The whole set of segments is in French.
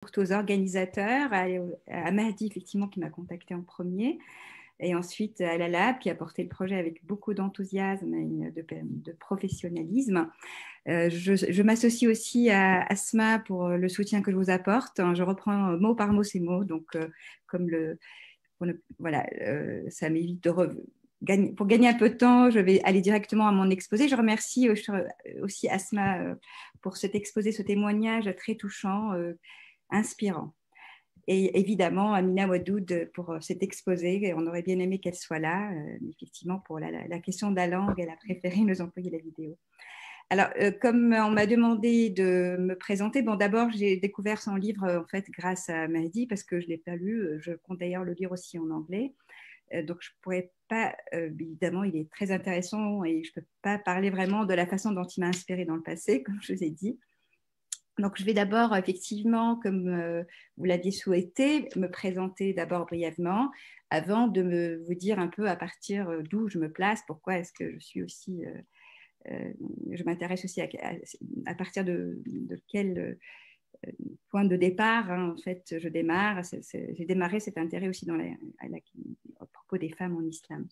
surtout aux organisateurs, à Mahdi, effectivement, qui m'a contacté en premier, et ensuite à la Lab, qui a porté le projet avec beaucoup d'enthousiasme et de professionnalisme. Je m'associe aussi à Asma pour le soutien que je vous apporte. Je reprends mot par mot ces mots, donc comme voilà, ça m'évite de pour gagner un peu de temps, je vais aller directement à mon exposé. Je remercie aussi Asma pour cet exposé, ce témoignage très touchant, inspirant. Et évidemment, Amina Wadoud pour cet exposé. On aurait bien aimé qu'elle soit là. Effectivement, pour la question de la langue, elle a préféré nous envoyer la vidéo. Alors, comme on m'a demandé de me présenter, bon, d'abord, j'ai découvert son livre, en fait, grâce à Mahdi, parce que je ne l'ai pas lu. Je compte d'ailleurs le lire aussi en anglais. Donc, je ne pourrais pas, évidemment, il est très intéressant et je ne peux pas parler vraiment de la façon dont il m'a inspiré dans le passé, comme je vous ai dit. Donc, je vais d'abord, effectivement, comme vous l'aviez souhaité, me présenter d'abord brièvement, avant de vous dire un peu à partir d'où je me place, pourquoi est-ce que je suis aussi, je m'intéresse aussi à partir de quel point de départ, hein, en fait, je démarre. J'ai démarré cet intérêt aussi à propos des femmes en islam.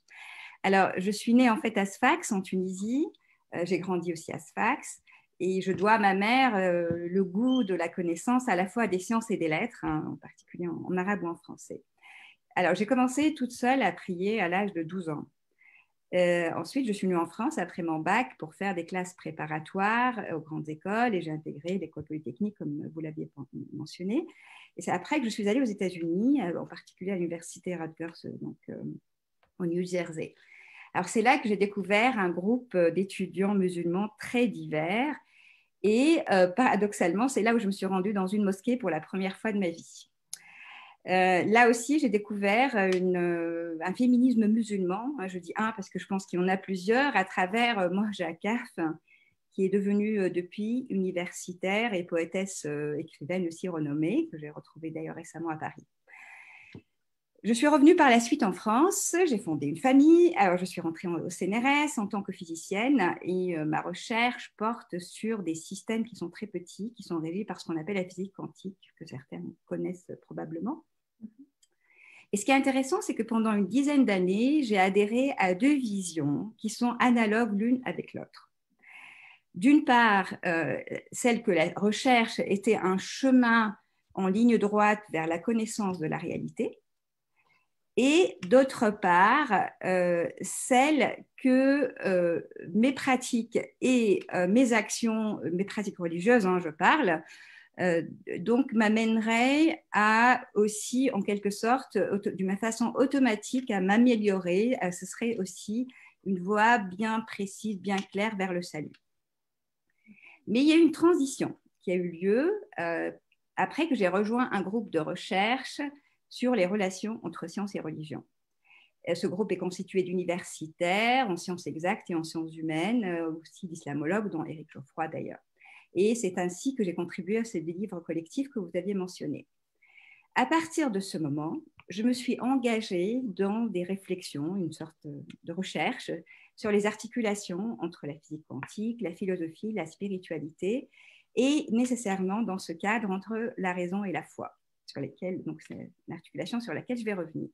Alors, je suis née en fait à Sfax, en Tunisie. J'ai grandi aussi à Sfax. Et je dois à ma mère le goût de la connaissance à la fois des sciences et des lettres, hein, en particulier en arabe ou en français. Alors, j'ai commencé toute seule à prier à l'âge de 12 ans. Ensuite, je suis venue en France après mon bac pour faire des classes préparatoires aux grandes écoles et j'ai intégré l'école polytechnique, comme vous l'aviez mentionné. Et c'est après que je suis allée aux États-Unis, en particulier à l'université Rutgers, donc au New Jersey. Alors, c'est là que j'ai découvert un groupe d'étudiants musulmans très divers. Et paradoxalement, c'est là où je me suis rendue dans une mosquée pour la première fois de ma vie. Là aussi, j'ai découvert un féminisme musulman. Je dis un parce que je pense qu'il y en a plusieurs, à travers Mohja Kaf, qui est devenue depuis universitaire et poétesse écrivaine aussi renommée, que j'ai retrouvée d'ailleurs récemment à Paris. Je suis revenue par la suite en France, j'ai fondé une famille, alors je suis rentrée au CNRS en tant que physicienne et ma recherche porte sur des systèmes qui sont très petits, qui sont régis par ce qu'on appelle la physique quantique, que certains connaissent probablement. Et ce qui est intéressant, c'est que pendant une dizaine d'années, j'ai adhéré à deux visions qui sont analogues l'une avec l'autre. D'une part, celle que la recherche était un chemin en ligne droite vers la connaissance de la réalité, et d'autre part, celle que mes pratiques et mes actions, mes pratiques religieuses, hein, je parle, donc m'amèneraient à aussi, en quelque sorte, d'une façon automatique, à m'améliorer. Ce serait aussi une voie bien précise, bien claire vers le salut. Mais il y a eu une transition qui a eu lieu après que j'ai rejoint un groupe de recherche sur les relations entre sciences et religion. Ce groupe est constitué d'universitaires en sciences exactes et en sciences humaines, aussi d'islamologues, dont Éric Geoffroy d'ailleurs. Et c'est ainsi que j'ai contribué à ces livres collectifs que vous aviez mentionnés. À partir de ce moment, je me suis engagée dans des réflexions, une sorte de recherche sur les articulations entre la physique quantique, la philosophie, la spiritualité, et nécessairement dans ce cadre entre la raison et la foi, sur lesquelles, donc c'est l'articulation sur laquelle je vais revenir.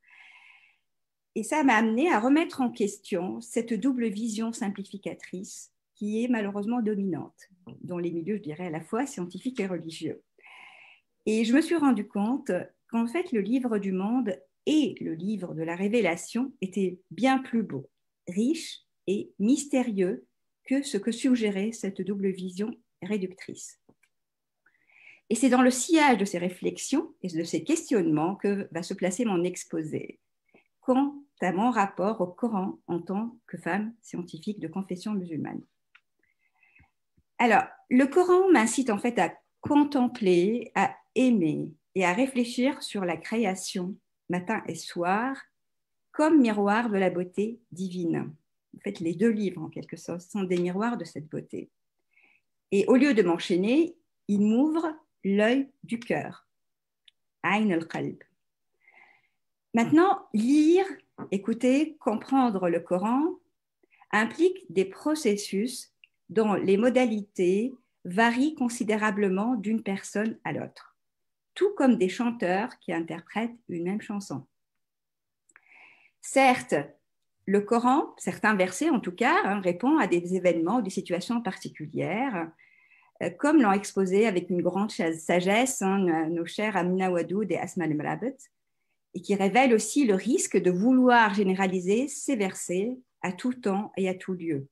Et ça m'a amené à remettre en question cette double vision simplificatrice qui est malheureusement dominante dans les milieux, je dirais, à la fois scientifiques et religieux. Et je me suis rendu compte qu'en fait, le livre du monde et le livre de la révélation étaient bien plus beaux, riches et mystérieux que ce que suggérait cette double vision réductrice. Et c'est dans le sillage de ces réflexions et de ces questionnements que va se placer mon exposé quant à mon rapport au Coran en tant que femme scientifique de confession musulmane. Alors, le Coran m'incite en fait à contempler, à aimer et à réfléchir sur la création matin et soir comme miroir de la beauté divine. En fait, les deux livres, en quelque sorte, sont des miroirs de cette beauté. Et au lieu de m'enchaîner, il m'ouvre l'œil du cœur, Ayn al-Qalb. Maintenant, lire, écouter, comprendre le Coran implique des processus dont les modalités varient considérablement d'une personne à l'autre. tout comme des chanteurs qui interprètent une même chanson. Certes, le Coran, certains versets en tout cas, répond à des événements ou des situations particulières, comme l'ont exposé avec une grande sagesse nos chers Amina Wadoud et Asma El-Mrabet, et qui révèle aussi le risque de vouloir généraliser ces versets à tout temps et à tout lieu.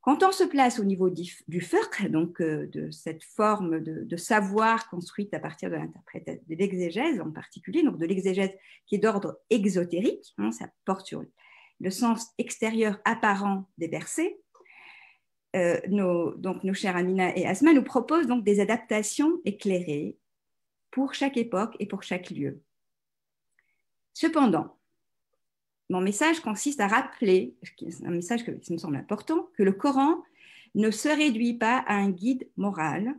Quand on se place au niveau du fiqh, donc de cette forme de savoir construite à partir de l'interprétation, de l'exégèse en particulier, donc de l'exégèse qui est d'ordre exotérique, ça porte sur le sens extérieur apparent des versets, nos chers Amina et Asma nous proposent donc des adaptations éclairées pour chaque époque et pour chaque lieu. Cependant, mon message consiste à rappeler, un message qui me semble important, que le Coran ne se réduit pas à un guide moral,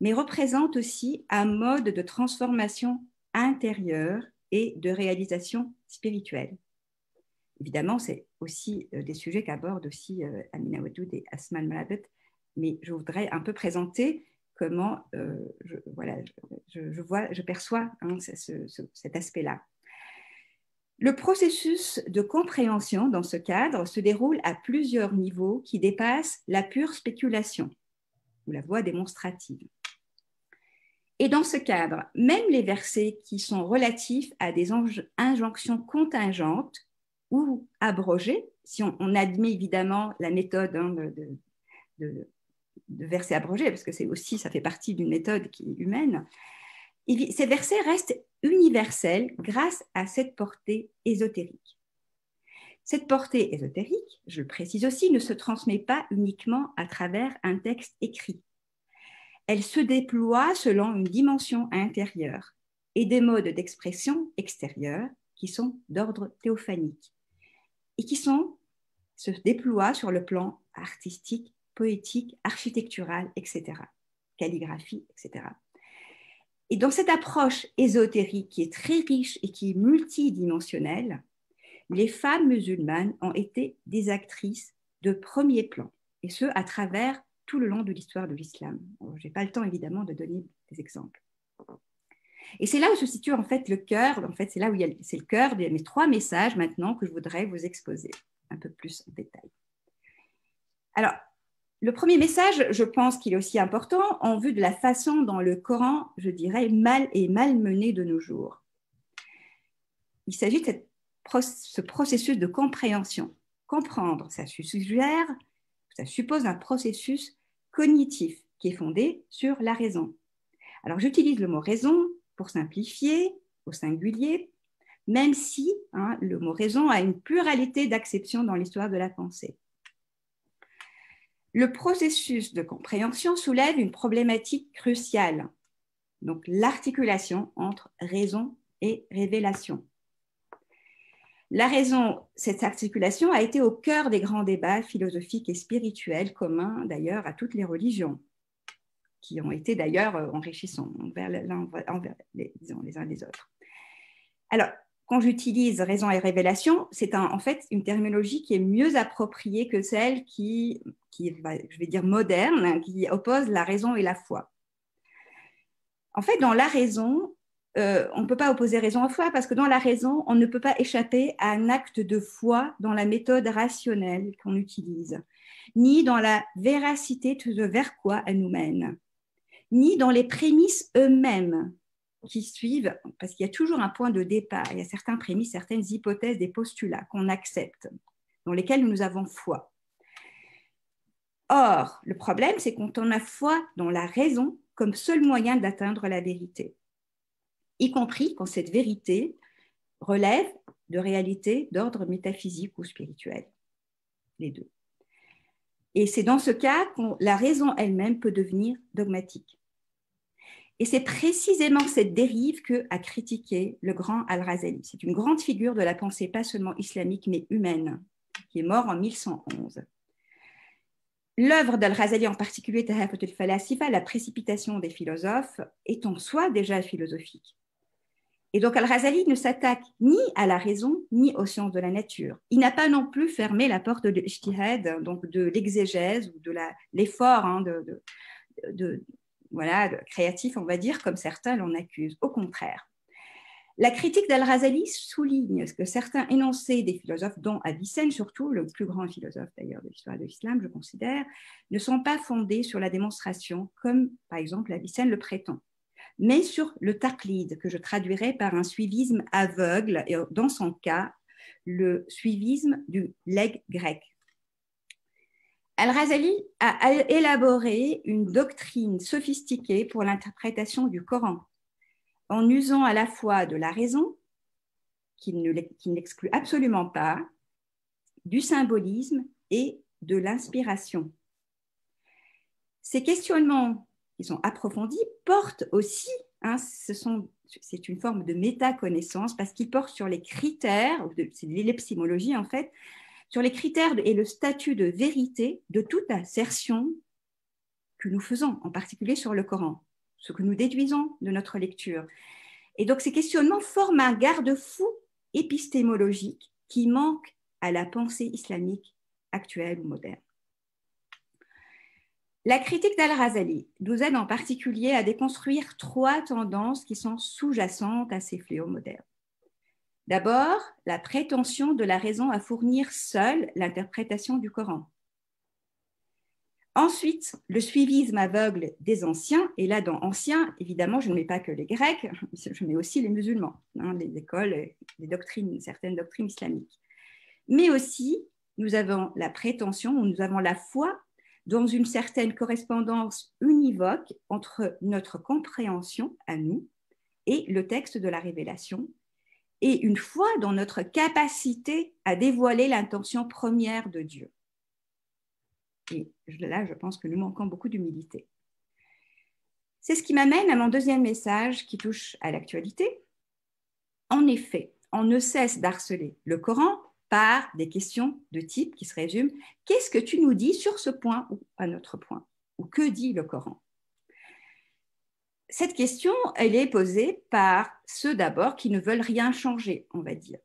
mais représente aussi un mode de transformation intérieure et de réalisation spirituelle. Évidemment, c'est aussi des sujets qu'abordent aussi Amina Wadoud et Asma El-Mrabet, mais je voudrais un peu présenter comment je perçois cet aspect-là. Le processus de compréhension dans ce cadre se déroule à plusieurs niveaux qui dépassent la pure spéculation ou la voie démonstrative. Et dans ce cadre, même les versets qui sont relatifs à des injonctions contingentes ou abrogées, si on admet évidemment la méthode de versets abrogés, parce que ça fait partie d'une méthode qui est humaine, ces versets restent universels grâce à cette portée ésotérique. Cette portée ésotérique, je le précise aussi, ne se transmet pas uniquement à travers un texte écrit. Elle se déploie selon une dimension intérieure et des modes d'expression extérieurs qui sont d'ordre théophanique et qui se déploient sur le plan artistique, poétique, architectural, etc., calligraphie, etc. Et dans cette approche ésotérique qui est très riche et qui est multidimensionnelle, les femmes musulmanes ont été des actrices de premier plan, et ce, à travers tout le long de l'histoire de l'islam. Je n'ai pas le temps, évidemment, de donner des exemples. Et c'est là où se situe, en fait, le cœur, c'est là où c'est le cœur de mes 3 messages, maintenant, que je voudrais vous exposer un peu plus en détail. Alors, le premier message, je pense qu'il est aussi important en vue de la façon dont le Coran, je dirais, est malmené de nos jours. Il s'agit de ce processus de compréhension. Comprendre, ça suppose un processus cognitif qui est fondé sur la raison. Alors, j'utilise le mot raison pour simplifier au singulier, même si le mot raison a une pluralité d'acceptions dans l'histoire de la pensée. Le processus de compréhension soulève une problématique cruciale, donc l'articulation entre raison et révélation. La raison, cette articulation a été au cœur des grands débats philosophiques et spirituels communs d'ailleurs à toutes les religions, qui ont été d'ailleurs enrichissants envers les uns les autres. Alors, quand j'utilise raison et révélation, c'est en fait une terminologie qui est mieux appropriée que celle qui est, je vais dire, moderne, qui oppose la raison et la foi. En fait, dans la raison, on ne peut pas opposer raison à foi parce que dans la raison, on ne peut pas échapper à un acte de foi dans la méthode rationnelle qu'on utilise, ni dans la véracité de vers quoi elle nous mène, ni dans les prémices eux-mêmes qui suivent, parce qu'il y a toujours un point de départ, il y a certaines prémices, certaines hypothèses, des postulats qu'on accepte, dans lesquels nous avons foi. Or, le problème, c'est quand on a foi dans la raison comme seul moyen d'atteindre la vérité, y compris quand cette vérité relève de réalités d'ordre métaphysique ou spirituel, les deux. Et c'est dans ce cas que la raison elle-même peut devenir dogmatique. Et c'est précisément cette dérive qu'a critiqué le grand Al-Razali. C'est une grande figure de la pensée, pas seulement islamique, mais humaine, qui est mort en 1111. L'œuvre d'Al-Razali, en particulier Tahafut al-Falasifa, la précipitation des philosophes, est en soi déjà philosophique. Et donc Al-Razali ne s'attaque ni à la raison, ni aux sciences de la nature. Il n'a pas non plus fermé la porte de l'ijtihad, donc de l'exégèse ou de l'effort voilà, créatif, on va dire, comme certains l'en accusent. Au contraire. La critique d'Al-Razali souligne que certains énoncés des philosophes, dont Avicenne surtout, le plus grand philosophe d'ailleurs de l'histoire de l'islam, je considère, ne sont pas fondés sur la démonstration, comme par exemple Avicenne le prétend, mais sur le taqlid, que je traduirais par un suivisme aveugle, et dans son cas, le suivisme du legs grec. Al-Razali a élaboré une doctrine sophistiquée pour l'interprétation du Coran, en usant à la fois de la raison, qui n'exclut absolument pas, du symbolisme et de l'inspiration. Ces questionnements qui sont approfondis portent aussi, c'est une forme de métaconnaissance parce qu'ils portent sur les critères, c'est de l'épistémologie en fait, sur les critères et le statut de vérité de toute assertion que nous faisons, en particulier sur le Coran, ce que nous déduisons de notre lecture. Et donc ces questionnements forment un garde-fou épistémologique qui manque à la pensée islamique actuelle ou moderne. La critique d'Al-Razali nous aide en particulier à déconstruire 3 tendances qui sont sous-jacentes à ces fléaux modernes. D'abord, la prétention de la raison à fournir seule l'interprétation du Coran. Ensuite, le suivisme aveugle des anciens, et là dans anciens, évidemment, je ne mets pas que les Grecs, je mets aussi les musulmans, les écoles, les doctrines, certaines doctrines islamiques. Mais aussi, nous avons la prétention, ou nous avons la foi dans une certaine correspondance univoque entre notre compréhension à nous et le texte de la révélation, et une foi dans notre capacité à dévoiler l'intention première de Dieu. Et là, je pense que nous manquons beaucoup d'humilité. C'est ce qui m'amène à mon deuxième message qui touche à l'actualité. En effet, on ne cesse d'harceler le Coran par des questions de type qui se résument « Qu'est-ce que tu nous dis sur ce point ou un autre point ?» ou « Que dit le Coran ?» Cette question, elle est posée par ceux d'abord qui ne veulent rien changer, on va dire.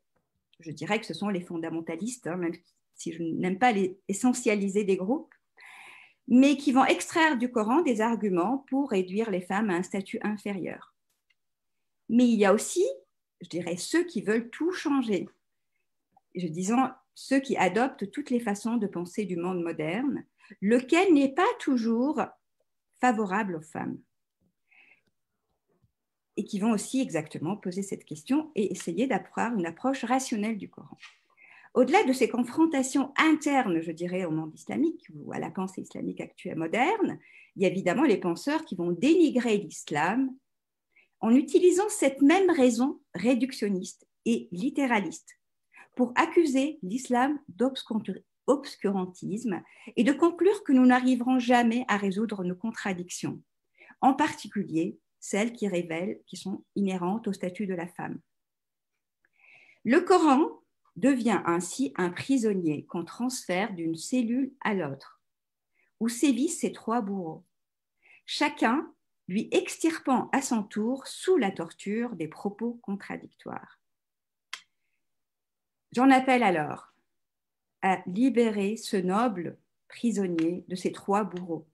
Je dirais que ce sont les fondamentalistes, même si je n'aime pas les essentialiser des groupes, mais qui vont extraire du Coran des arguments pour réduire les femmes à un statut inférieur. Mais il y a aussi, je dirais, ceux qui veulent tout changer. Je disons, ceux qui adoptent toutes les façons de penser du monde moderne, lequel n'est pas toujours favorable aux femmes. Et qui vont aussi exactement poser cette question et essayer d'avoir une approche rationnelle du Coran. Au-delà de ces confrontations internes, je dirais, au monde islamique ou à la pensée islamique actuelle moderne, il y a évidemment les penseurs qui vont dénigrer l'islam en utilisant cette même raison réductionniste et littéraliste pour accuser l'islam d'obscurantisme et de conclure que nous n'arriverons jamais à résoudre nos contradictions, en particulier celles qui sont inhérentes au statut de la femme. Le Coran devient ainsi un prisonnier qu'on transfère d'une cellule à l'autre, où sévissent ses 3 bourreaux, chacun lui extirpant à son tour sous la torture des propos contradictoires. J'en appelle alors à libérer ce noble prisonnier de ces 3 bourreaux.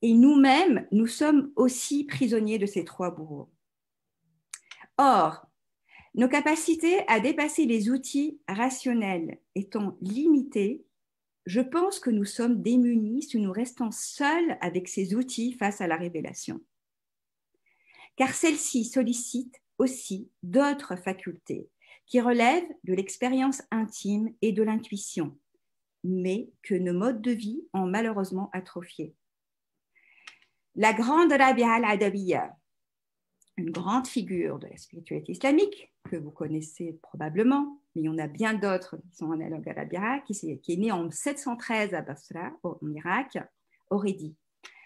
Et nous-mêmes, nous sommes aussi prisonniers de ces 3 bourreaux. Or, nos capacités à dépasser les outils rationnels étant limitées, je pense que nous sommes démunis si nous restons seuls avec ces outils face à la révélation. Car celle-ci sollicite aussi d'autres facultés qui relèvent de l'expérience intime et de l'intuition, mais que nos modes de vie ont malheureusement atrophiées. La grande Rabia al-Adawiyya, une grande figure de la spiritualité islamique, que vous connaissez probablement, mais il y en a bien d'autres qui sont analogues à Rabia, qui est née en 713 à Basra, en Irak, aurait dit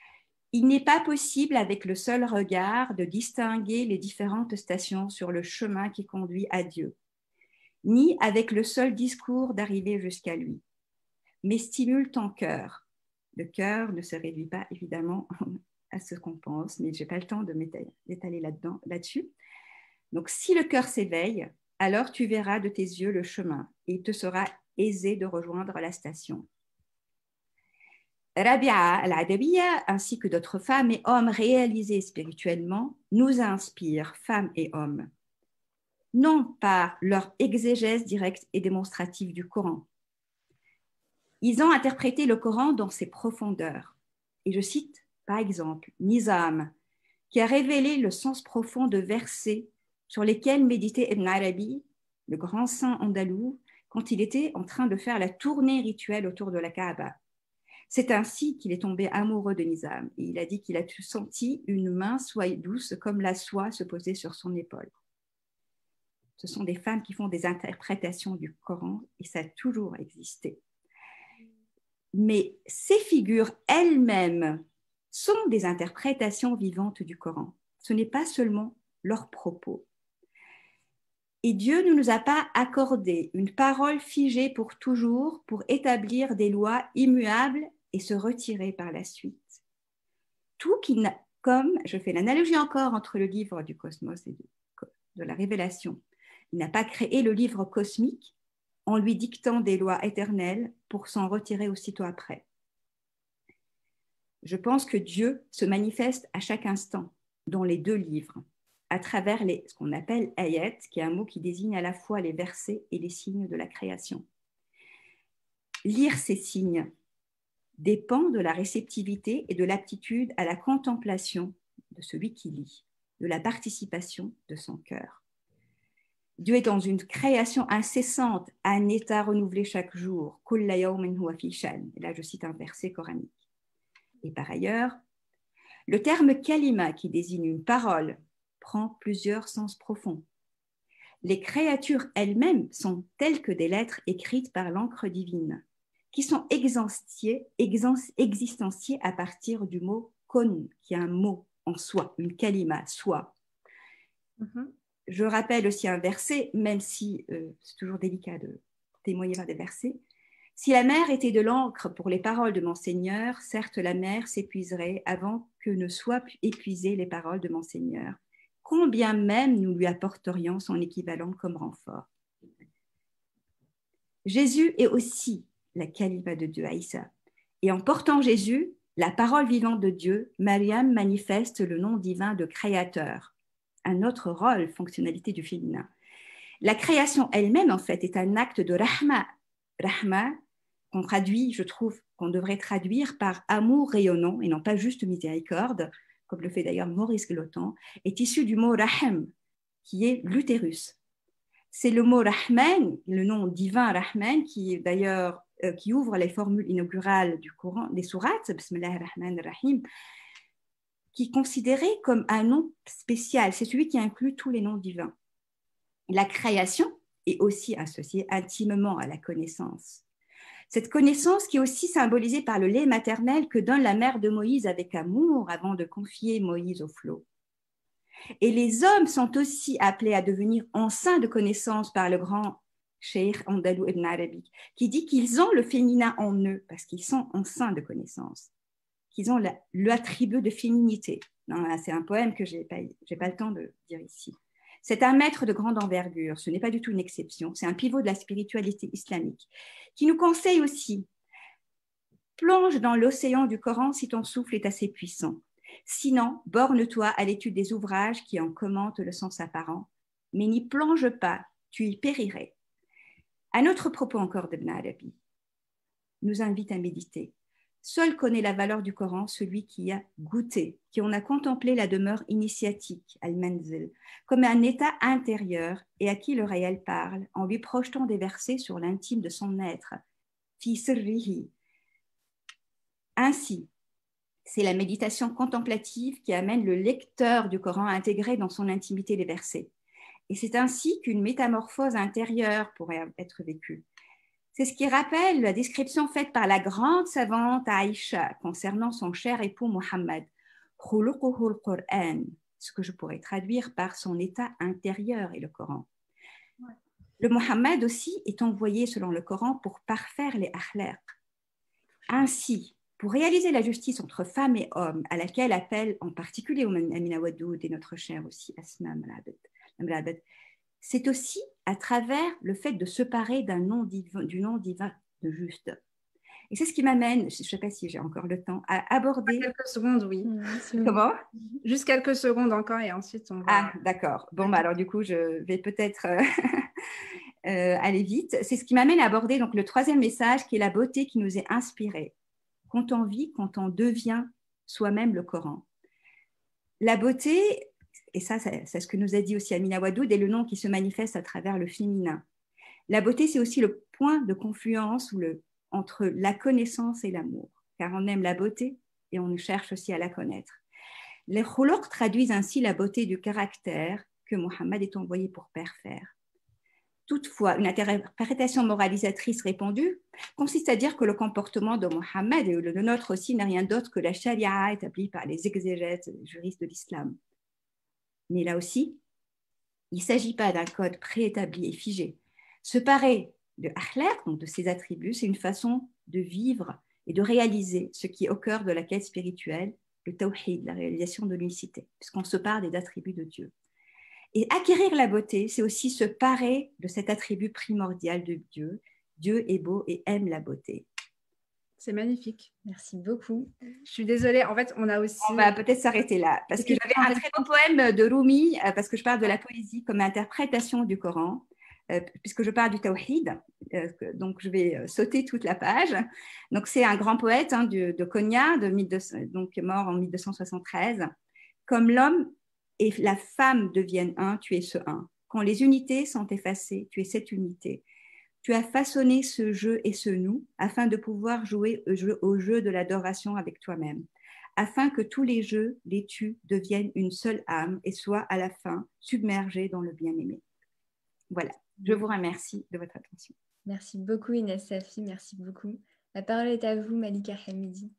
« Il n'est pas possible avec le seul regard de distinguer les différentes stations sur le chemin qui conduit à Dieu, ni avec le seul discours d'arriver jusqu'à lui, mais stimule ton cœur. » Le cœur ne se réduit pas évidemment à ce qu'on pense, mais je n'ai pas le temps de m'étaler là-dessus. Donc, si le cœur s'éveille, alors tu verras de tes yeux le chemin et il te sera aisé de rejoindre la station. Rabia al-Adawiya, ainsi que d'autres femmes et hommes réalisés spirituellement, nous inspirent, femmes et hommes, non par leur exégèse directe et démonstrative du Coran. Ils ont interprété le Coran dans ses profondeurs. Et je cite, par exemple, Nizam, qui a révélé le sens profond de versets sur lesquels méditait Ibn Arabi, le grand saint andalou, quand il était en train de faire la tournée rituelle autour de la Kaaba. C'est ainsi qu'il est tombé amoureux de Nizam. Et il a dit qu'il a senti une main douce comme la soie se poser sur son épaule. Ce sont des femmes qui font des interprétations du Coran et ça a toujours existé. Mais ces figures elles-mêmes sont des interprétations vivantes du Coran. Ce n'est pas seulement leurs propos. Et Dieu ne nous a pas accordé une parole figée pour toujours pour établir des lois immuables et se retirer par la suite. Tout qui n'a, comme je fais l'analogie encore entre le livre du cosmos et de la révélation, il n'a pas créé le livre cosmique en lui dictant des lois éternelles pour s'en retirer aussitôt après. Je pense que Dieu se manifeste à chaque instant dans les deux livres, à travers ce qu'on appelle ayat, qui est un mot qui désigne à la fois les versets et les signes de la création. Lire ces signes dépend de la réceptivité et de l'aptitude à la contemplation de celui qui lit, de la participation de son cœur. Dieu est dans une création incessante, un état renouvelé chaque jour. Kulla yawmin huwa fi shan. Et là, je cite un verset coranique. Et par ailleurs, le terme kalima, qui désigne une parole, prend plusieurs sens profonds. Les créatures elles-mêmes sont telles que des lettres écrites par l'encre divine, qui sont existenciées à partir du mot kon, qui est un mot en soi, une kalima, soi. Je rappelle aussi un verset, même si c'est toujours délicat de témoigner par des versets. Si la mer était de l'encre pour les paroles de mon Seigneur, certes la mer s'épuiserait avant que ne soient épuisées les paroles de mon Seigneur. Combien même nous lui apporterions son équivalent comme renfort. Jésus est aussi la kalima de Dieu, Aïssa. Et en portant Jésus, la parole vivante de Dieu, Mariam manifeste le nom divin de créateur, un autre rôle, fonctionnalité du féminin. La création elle-même, en fait, est un acte de rahma. Rahma, qu'on traduit, je trouve, qu'on devrait traduire par amour rayonnant et non pas juste miséricorde, comme le fait d'ailleurs Maurice Glotan, est issu du mot rahm, qui est l'utérus. C'est le mot Rahman, le nom divin Rahman, qui d'ailleurs qui ouvre les formules inaugurales du Coran, des sourates, Bismillah ar-Rahman ar-Rahim, qui est considéré comme un nom spécial. C'est celui qui inclut tous les noms divins. La création est aussi associée intimement à la connaissance. Cette connaissance qui est aussi symbolisée par le lait maternel que donne la mère de Moïse avec amour avant de confier Moïse au flot. Et les hommes sont aussi appelés à devenir enceints de connaissances par le grand Cheikh Andalou Ibn Arabi, qui dit qu'ils ont le féminin en eux parce qu'ils sont enceints de connaissances, qu'ils ont l'attribut de féminité. C'est un poème que je n'ai pas le temps de dire ici. C'est un maître de grande envergure, ce n'est pas du tout une exception, c'est un pivot de la spiritualité islamique, qui nous conseille aussi, plonge dans l'océan du Coran si ton souffle est assez puissant. Sinon, borne-toi à l'étude des ouvrages qui en commentent le sens apparent, mais n'y plonge pas, tu y périrais. Un autre propos encore d'Ibn Arabi nous invite à méditer. Seul connaît la valeur du Coran celui qui a goûté, qui en a contemplé la demeure initiatique, al-manzil, comme un état intérieur et à qui le réel parle, en lui projetant des versets sur l'intime de son être, fi sirrihi. Ainsi, c'est la méditation contemplative qui amène le lecteur du Coran à intégrer dans son intimité les versets. Et c'est ainsi qu'une métamorphose intérieure pourrait être vécue. C'est ce qui rappelle la description faite par la grande savante Aïcha concernant son cher époux Mohammed, khuluquhul Qur'an, ce que je pourrais traduire par son état intérieur et le Coran. Le Mohammed aussi est envoyé selon le Coran pour parfaire les akhlaq. Ainsi, pour réaliser la justice entre femmes et hommes, à laquelle appelle en particulier Amina Waddoud et notre chère aussi Asma Mrabat, c'est aussi à travers le fait de se parer du nom divin de juste. Et c'est ce qui m'amène, je ne sais pas si j'ai encore le temps, à aborder... Quelques secondes, oui. Comment? Juste quelques secondes encore et ensuite on va... Ah, d'accord. Bon, bah, alors du coup, je vais peut-être aller vite. C'est ce qui m'amène à aborder donc, le troisième message qui est la beauté qui nous est inspirée. Quand on vit, quand on devient soi-même le Coran. La beauté, et ça, c'est ce que nous a dit aussi Amina Wadoud, est le nom qui se manifeste à travers le féminin. La beauté, c'est aussi le point de confluence entre la connaissance et l'amour, car on aime la beauté et on cherche aussi à la connaître. Les khuluq traduisent ainsi la beauté du caractère que Mohammed est envoyé pour faire. Toutefois, une interprétation moralisatrice répandue consiste à dire que le comportement de Mohammed et le nôtre aussi n'est rien d'autre que la charia établie par les exégètes et les juristes de l'islam. Mais là aussi, il ne s'agit pas d'un code préétabli et figé. Se parer de akhlaq, donc de ses attributs, c'est une façon de vivre et de réaliser ce qui est au cœur de la quête spirituelle, le tawhid, la réalisation de l'unicité, puisqu'on se part des attributs de Dieu. Et acquérir la beauté, c'est aussi se parer de cet attribut primordial de Dieu. Dieu est beau et aime la beauté. C'est magnifique. Merci beaucoup. Je suis désolée. En fait, on a aussi... On va peut-être s'arrêter là, parce que j'avais un très beau poème de Rumi, parce que je parle de la poésie comme interprétation du Coran, puisque je parle du tawhid, donc je vais sauter toute la page. Donc c'est un grand poète de Konya, donc mort en 1273. Comme l'homme et la femme deviennent un, tu es ce un. Quand les unités sont effacées, tu es cette unité. Tu as façonné ce jeu et ce nous afin de pouvoir jouer au jeu de l'adoration avec toi-même, afin que tous les jeux, les tu, deviennent une seule âme et soient à la fin submergés dans le bien-aimé. Voilà, je vous remercie de votre attention. Merci beaucoup Inès Safi, merci beaucoup. La parole est à vous Malika Hamidi.